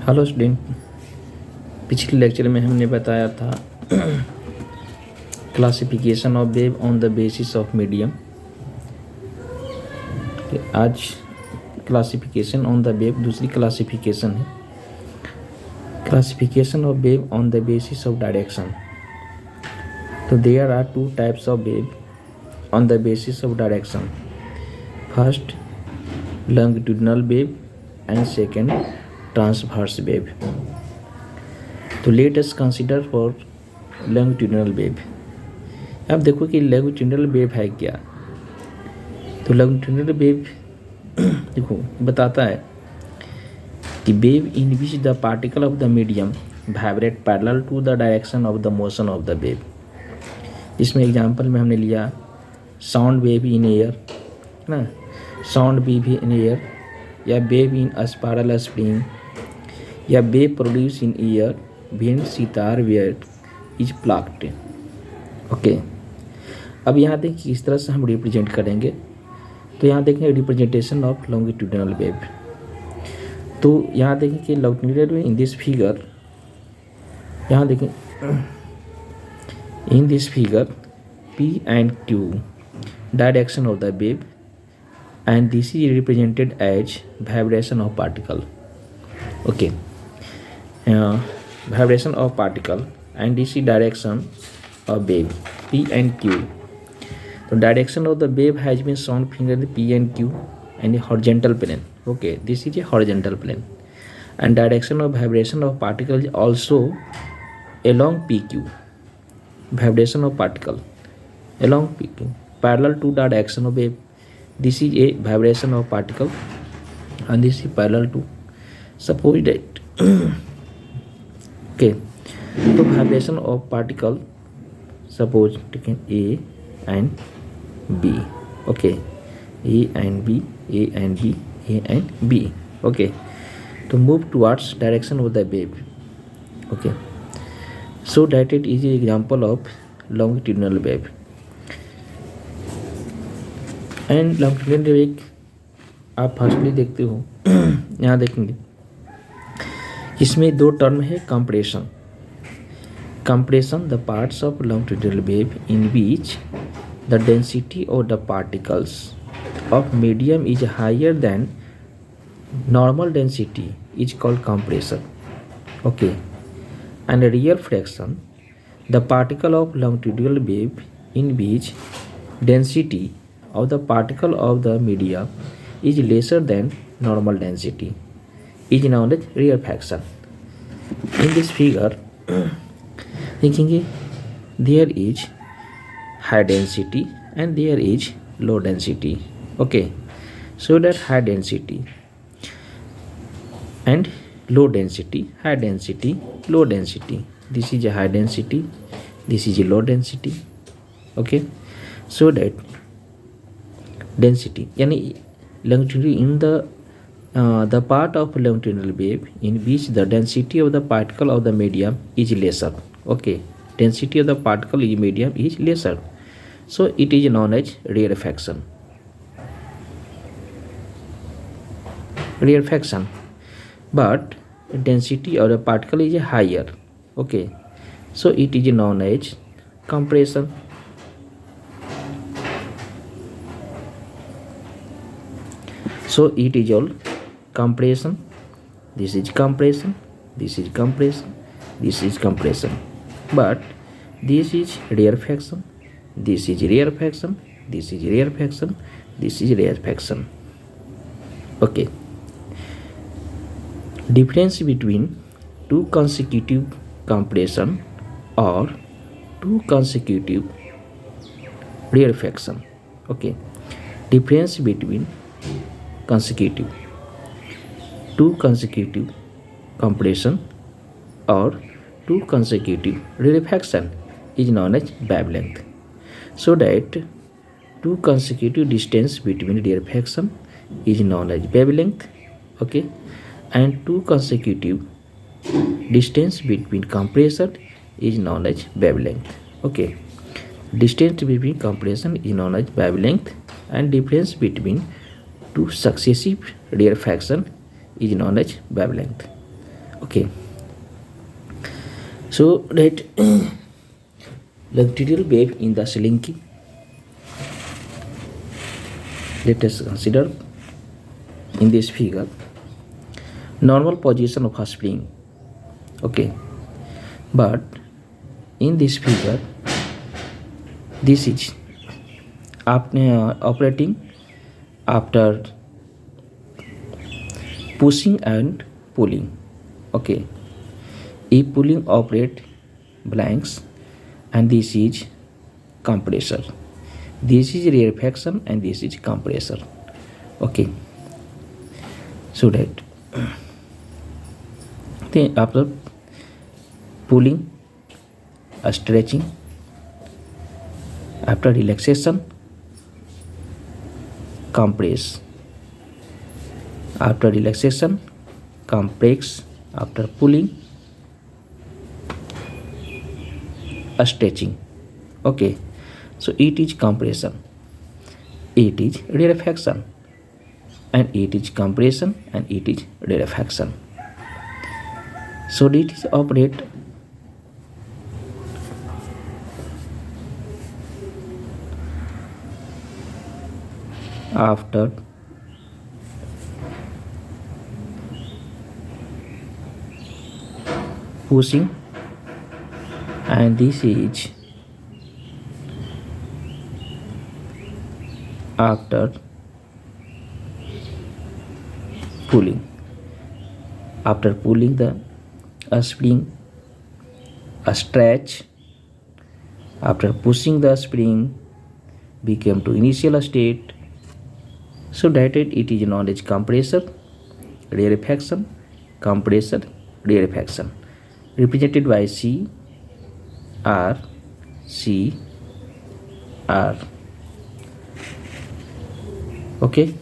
Hello student, पिछले lecture में हमने बताया था classification of wave on the basis of medium. आज क्लासिफिकेशन ऑन द वेव दूसरी क्लासिफिकेशन है, classification of wave on the basis of direction. तो there are two types of wave on the basis of direction. First longitudinal wave and second transverse wave. तो let us consider for longitudinal wave. अब देखो कि longitudinal wave है क्या। तो longitudinal wave देखो बताता है कि wave in which the particle of the medium vibrate parallel to the direction of the motion of the wave. इसमें एग्जांपल में हमने लिया साउंड वेव इन एयर, है ना, साउंड वेव इन एयर, या वेव इन स्पाइरल स्प्रिंग, या wave produce in air when sitar where is plugged. Okay, अब यहाँ देखिए किस तरह से हम रिप्रेजेंट करेंगे। तो यहाँ देखेंगे रिप्रेजेंटेशन ऑफ लॉन्गिट्यूडिनल वेव। तो यहाँ देखें कि longitudinal wave in this figure, यहाँ देखें in this figure P and Q direction of the wave, and this is represented as vibration of particle. Okay, vibration of particle, and this is direction of wave P and Q. The direction of the wave has been shown finger P and Q and a horizontal plane. Okay, this is a horizontal plane, and direction of vibration of particle is also along PQ. Vibration of particle along PQ parallel to the direction of wave. This is a vibration of particle, and this is parallel to, suppose that okay, so vibration of particle, suppose taken A and B. Okay, A and B, A and B, A and B. Okay, to move towards direction of the wave. Okay, so that it is an example of longitudinal wave. And longitudinal wave आप firstly देखते हो यहाँ देखेंगे इसमें दो term है compression. Compression the parts of longitudinal wave in which the density of the particles of medium is higher than normal density is called compression. Okay, and rarefaction the particle of longitudinal wave in which density of the particle of the media is lesser than normal density is known as rarefaction. In this figure देखेंगे there is high density and there is low density. Okay, so that high density and low density, high density, low density, this is a high density, this is a low density. Okay, so that density यानी longitudinal in the part of longitudinal wave in which the density of the particle of the medium is lesser. Okay, density of the particle in medium is lesser, so it is known as rarefaction. Rarefaction, but density of the particle is higher. Okay, so it is known as compression. So it is all compression. This is compression, this is compression, this is compression, but this is rarefaction, this is rarefaction, this is rarefaction, this is rarefaction. Okay, difference between two consecutive compression or two consecutive rarefaction. Okay, difference between two consecutive compression or two consecutive rarefaction is known as wavelength. So that two consecutive distance between rarefaction is known as wavelength. Okay, and two consecutive distance between compression is known as wavelength. Okay, distance between compression is known as wavelength, and difference between two successive rarefaction is known as wavelength. Okay, so that longitudinal wave in the slinky, let us consider in this figure normal position of a spring. Okay, but in this figure this is operating after pushing and pulling. Okay, if pulling operate blanks, and this is compressor, this is rarefaction, and this is compressor. Okay, so that then after pulling, stretching, after relaxation, compress, after relaxation, compress, after pulling, stretching. Okay, so it is compression, it is rarefaction, and it is compression, and it is rarefaction. So it is operate after pushing, and this is after pulling. After pulling the spring, a stretch, after pushing the spring became to initial state, so that it is known as compressor, rarefaction, compressor, rarefaction, represented by C R C R. Okay.